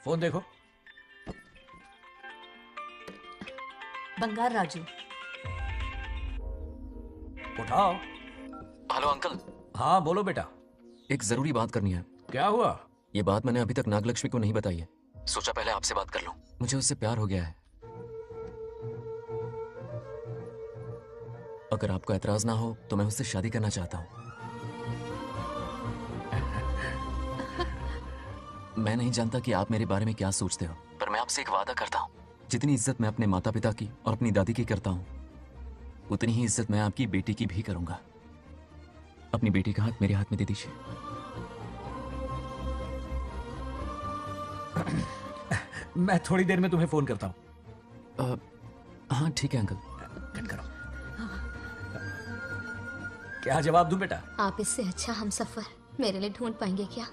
Phone देखो। बंगार राजू। उठाओ। Hello uncle. हाँ बोलो बेटा। एक जरूरी बात करनी है। क्या हुआ? ये बात मैंने अभी तक नागलक्ष्मी को नहीं बताई है। सोचा पहले आपसे बात कर लूं। मुझे उससे प्यार हो गया है। अगर आपको एतराज ना हो तो मैं उससे शादी करना चाहता हूं। मैं नहीं जानता कि आप मेरे बारे में क्या सोचते हो, पर मैं आपसे एक वादा करता हूं। जितनी इज्जत मैं अपने माता पिता की और अपनी दादी की करता हूं, उतनी ही इज्जत मैं आपकी बेटी की भी करूंगा। अपनी बेटी का हाथ मेरे हाथ में दे दीजिए। मैं थोड़ी देर में तुम्हें फोन करता हूँ। हाँ ठीक है अंकल। कट करो। क्या जवाब दूं बेटा? आप इससे अच्छा हम सफर मेरे लिए ढूंढ पाएंगे क्या?